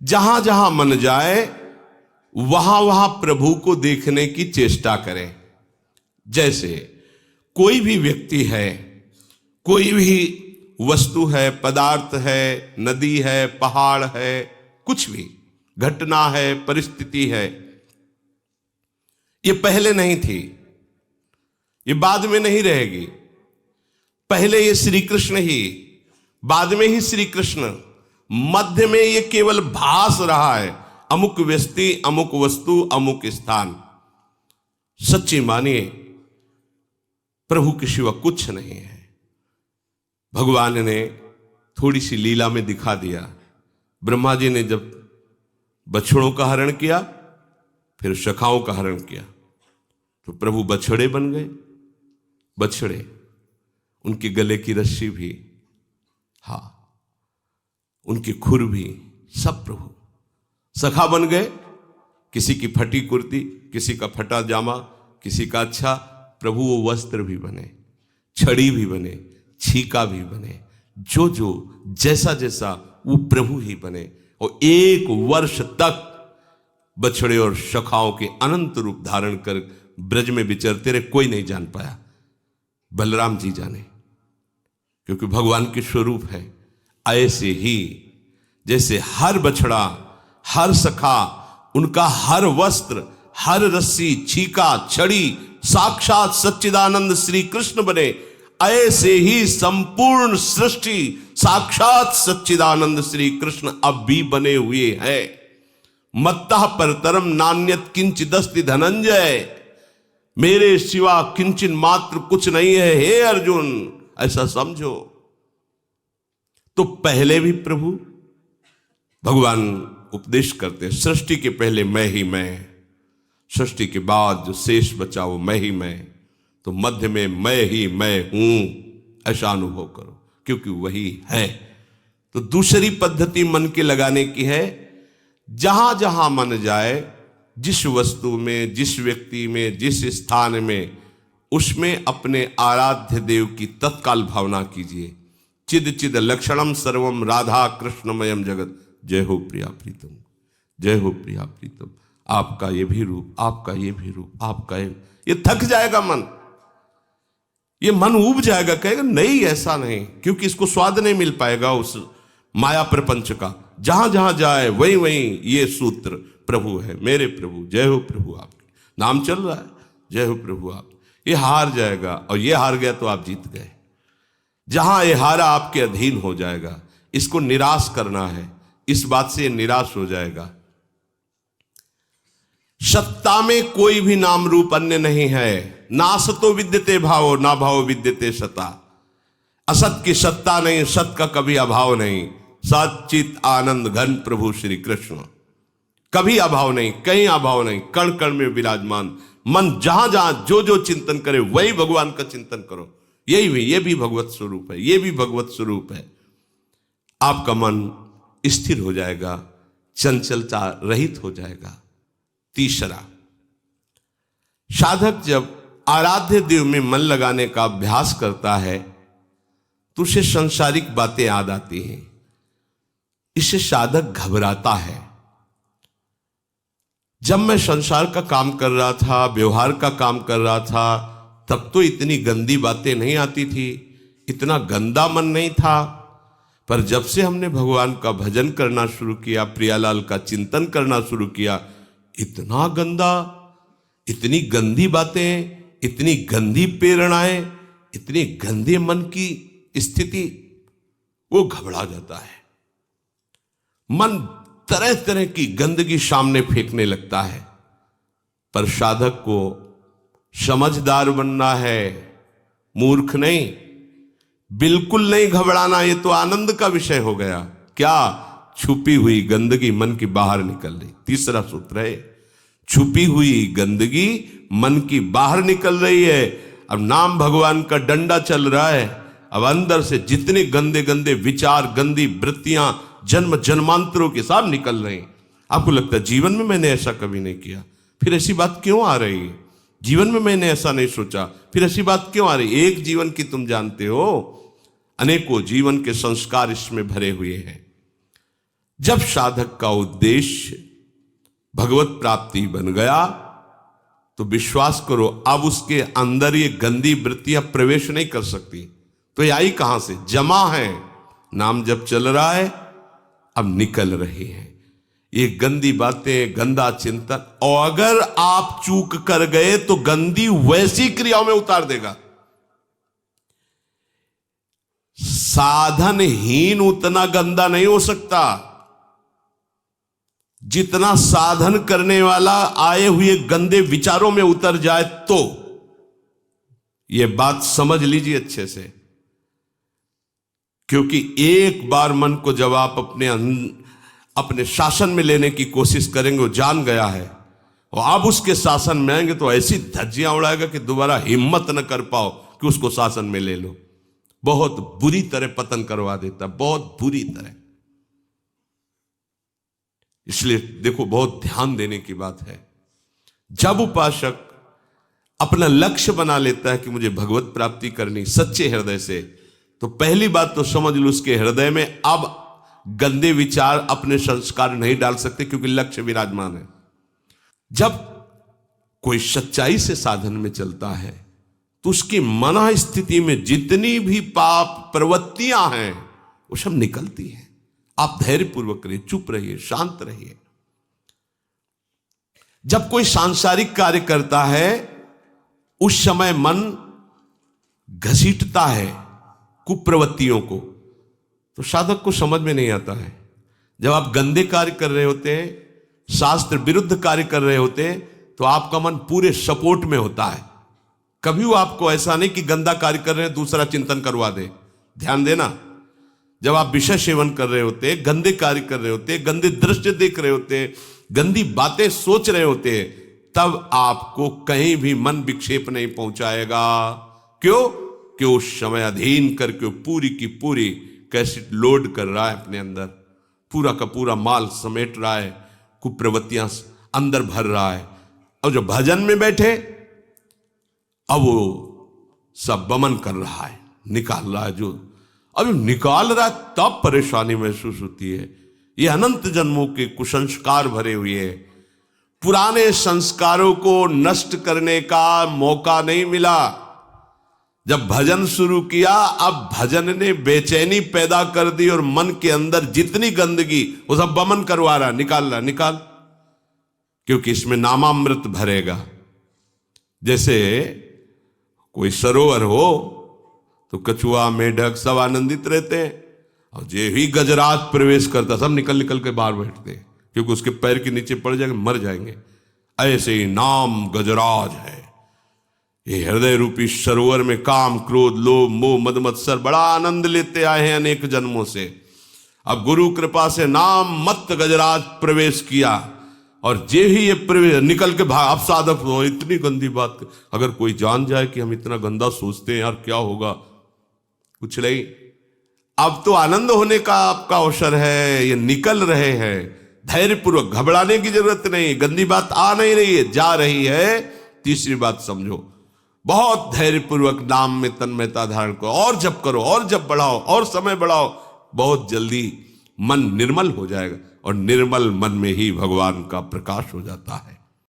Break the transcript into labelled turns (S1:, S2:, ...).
S1: जहां जहां मन जाए वहां वहां प्रभु को देखने की चेष्टा करें। जैसे कोई भी व्यक्ति है, कोई भी वस्तु है, पदार्थ है, नदी है, पहाड़ है, कुछ भी घटना है, परिस्थिति है, ये पहले नहीं थी, ये बाद में नहीं रहेगी। पहले ये श्री कृष्ण ही, बाद में ही श्री कृष्ण, मध्य में ये केवल भास रहा है। अमुक व्यक्ति, अमुक वस्तु, अमुक स्थान। सच्ची मानिए प्रभु के सिवा कुछ नहीं है। भगवान ने थोड़ी सी लीला में दिखा दिया। ब्रह्मा जी ने जब बछड़ों का हरण किया, फिर शखाओं का हरण किया, तो प्रभु बछड़े बन गए। बछड़े, उनके गले की रस्सी भी, हाँ, उनके खुर भी, सब प्रभु सखा बन गए। किसी की फटी कुर्ती, किसी का फटा जामा, किसी का अच्छा, प्रभु वो वस्त्र भी बने, छड़ी भी बने, छीका भी बने, जो जो जैसा जैसा वो प्रभु ही बने। और 1 वर्ष तक बछड़े और शखाओं के अनंत रूप धारण कर ब्रज में विचरते रहे। कोई नहीं जान पाया, बलराम जी जाने, क्योंकि भगवान के स्वरूप है। ऐसे ही जैसे हर बछड़ा, हर सखा, उनका हर वस्त्र, हर रस्सी, छीका, छड़ी साक्षात सच्चिदानंद श्री कृष्ण बने, ऐसे ही संपूर्ण सृष्टि साक्षात सच्चिदानंद श्री कृष्ण अब भी बने हुए हैं। मत्तः परतरम नान्यत किंचिदस्ति धनंजय, मेरे सिवा किंचन मात्र कुछ नहीं है हे अर्जुन, ऐसा समझो। तो पहले भी प्रभु भगवान उपदेश करते, सृष्टि के पहले मैं ही मैं, सृष्टि के बाद जो शेष बचा वो मैं ही मैं, तो मध्य में मैं ही मैं हूं, ऐसा अनुभव करो, क्योंकि वही है। तो दूसरी पद्धति मन के लगाने की है। जहां जहां मन जाए, जिस वस्तु में, जिस व्यक्ति में, जिस स्थान में, उसमें अपने आराध्य देव की तत्काल भावना कीजिए। चिद चिद लक्षणम सर्वम राधा कृष्णमयम जगत। जय हो प्रिया प्रीतम, जय हो प्रिया प्रीतम। आपका ये भी रूप, आपका ये भी रूप, आपका ये थक जाएगा मन, ये मन ऊब जाएगा, कहेगा नहीं ऐसा नहीं, क्योंकि इसको स्वाद नहीं मिल पाएगा उस माया प्रपंच का। जहां जहां जाए वहीं वहीं ये सूत्र प्रभु है, मेरे प्रभु, जय हो प्रभु आपके नाम चल रहा है, जय हो प्रभु आप। ये हार जाएगा, और ये हार गया तो आप जीत गए। जहां ये हारा आपके अधीन हो जाएगा, इसको निराश करना है, इस बात से निराश हो जाएगा। सत्ता में कोई भी नाम रूप अन्य नहीं है। नासतो विद्यते भावो, ना भावो विद्यते सता। असत की सत्ता नहीं, सत का कभी अभाव नहीं। सच्चित आनंद घन प्रभु श्री कृष्ण, कभी अभाव नहीं, कहीं अभाव नहीं, कण कण में विराजमान। मन जहां जहां जो जो चिंतन करे वही भगवान का चिंतन करो। यही भी, ये भी भगवत स्वरूप है, ये भी भगवत स्वरूप है। आपका मन स्थिर हो जाएगा, चंचलता रहित हो जाएगा। तीसरा, साधक जब आराध्य देव में मन लगाने का अभ्यास करता है तो उसे सांसारिक बातें याद आती हैं। इससे साधक घबराता है। जब मैं संसार का काम कर रहा था, व्यवहार का काम कर रहा था, तब तो इतनी गंदी बातें नहीं आती थी, इतना गंदा मन नहीं था। पर जब से हमने भगवान का भजन करना शुरू किया, प्रियालाल का चिंतन करना शुरू किया, इतना गंदा, इतनी गंदी बातें, इतनी गंदी प्रेरणाएं, इतनी गंदे मन की स्थिति, वो घबरा जाता है। मन तरह तरह की गंदगी सामने फेंकने लगता है। पर साधक को समझदार बनना है, मूर्ख नहीं, बिल्कुल नहीं घबराना। ये तो आनंद का विषय हो गया। क्या? छुपी हुई गंदगी मन की बाहर निकल रही। तीसरा सूत्र है, छुपी हुई गंदगी मन की बाहर निकल रही है। अब नाम भगवान का डंडा चल रहा है। अब अंदर से जितने गंदे गंदे विचार, गंदी वृत्तियां जन्म जन्मांतरों के साथ निकल रही हैं। आपको लगता है जीवन में मैंने ऐसा कभी नहीं किया, फिर ऐसी बात क्यों आ रही है? जीवन में मैंने ऐसा नहीं सोचा, फिर ऐसी बात क्यों आ रही? एक जीवन की तुम जानते हो, अनेकों जीवन के संस्कार इसमें भरे हुए हैं। जब साधक का उद्देश्य भगवत प्राप्ति बन गया तो विश्वास करो अब उसके अंदर ये गंदी वृत्तियां प्रवेश नहीं कर सकती। तो ये आई कहां से? जमा है, नाम जब चल रहा है अब निकल रही है ये गंदी बातें, गंदा चिंतन। और अगर आप चूक कर गए तो गंदी वैसी क्रियाओं में उतार देगा। साधनहीन उतना गंदा नहीं हो सकता जितना साधन करने वाला आए हुए गंदे विचारों में उतर जाए। तो यह बात समझ लीजिए अच्छे से, क्योंकि एक बार मन को जब आप अपने शासन में लेने की कोशिश करेंगे, वो जान गया है और आप उसके शासन में आएंगे तो ऐसी धज्जियां उड़ाएगा कि दोबारा हिम्मत न कर पाओ कि उसको शासन में ले लो। बहुत बुरी तरह पतन करवा देता, बहुत बुरी तरह। इसलिए देखो, बहुत ध्यान देने की बात है। जब उपासक अपना लक्ष्य बना लेता है कि मुझे भगवत प्राप्ति करनी सच्चे हृदय से, तो पहली बात तो समझ लो उसके हृदय में अब गंदे विचार, अपने संस्कार नहीं डाल सकते, क्योंकि लक्ष्य विराजमान है। जब कोई सच्चाई से साधन में चलता है तो उसकी मन स्थिति में जितनी भी पाप प्रवृत्तियां हैं वो सब निकलती हैं। आप धैर्यपूर्वक रहिए, चुप रहिए, शांत रहिए। जब कोई सांसारिक कार्य करता है उस समय मन घसीटता है कुप्रवृत्तियों को, तो साधक को समझ में नहीं आता है। जब आप गंदे कार्य कर रहे होते हैं, शास्त्र विरुद्ध कार्य कर रहे होते हैं, तो आपका मन पूरे सपोर्ट में होता है। कभी वो आपको ऐसा नहीं कि गंदा कार्य कर रहे हैं दूसरा चिंतन करवा दे। ध्यान देना, जब आप विषय सेवन कर रहे होते हैं, गंदे कार्य कर रहे होते हैं, गंदे दृश्य देख रहे होते हैं, गंदी बातें सोच रहे होते हैं, तब आपको कहीं भी मन विक्षेप नहीं पहुंचाएगा। क्यों? कि उस समय अधीन करके पूरी की पूरी कैसेट लोड कर रहा है अपने अंदर, पूरा का पूरा माल समेट रहा है, कुप्रवृत्तियां अंदर भर रहा है। और जो भजन में बैठे अब वो सब बमन कर रहा है, निकाल रहा है। जो अब निकाल रहा है तब परेशानी महसूस होती है। ये अनंत जन्मों के कुसंस्कार भरे हुए हैं। पुराने संस्कारों को नष्ट करने का मौका नहीं मिला। जब भजन शुरू किया, अब भजन ने बेचैनी पैदा कर दी और मन के अंदर जितनी गंदगी वो सब बमन करवा रहा, निकाल रहा, निकाल। क्योंकि इसमें नामामृत भरेगा। जैसे कोई सरोवर हो तो कछुआ, मेढक सब आनंदित रहते हैं, और जो ही गजराज प्रवेश करता सब निकल निकल के बाहर बैठते हैं, क्योंकि उसके पैर के नीचे पड़ जाएंगे, मर जाएंगे। ऐसे ही नाम गजराज है। ये हृदय रूपी सरोवर में काम, क्रोध, लोभ, मोह, मद मत्सर बड़ा आनंद लेते आए हैं अनेक जन्मों से। अब गुरु कृपा से नाम मत गजराज प्रवेश किया, और जे ही ये प्रवेश निकल के भाग। अब साधक हो, इतनी गंदी बात, अगर कोई जान जाए कि हम इतना गंदा सोचते हैं यार, क्या होगा? कुछ नहीं। अब तो आनंद होने का आपका अवसर है, ये निकल रहे हैं। धैर्यपूर्वक, घबराने की जरूरत नहीं। गंदी बात आ नहीं रही है, जा रही है। तीसरी बात समझो, बहुत धैर्यपूर्वक नाम में तन्मयता धारण करो, और जप करो, और जप बढ़ाओ, और समय बढ़ाओ। बहुत जल्दी मन निर्मल हो जाएगा, और निर्मल मन में ही भगवान का प्रकाश हो जाता है।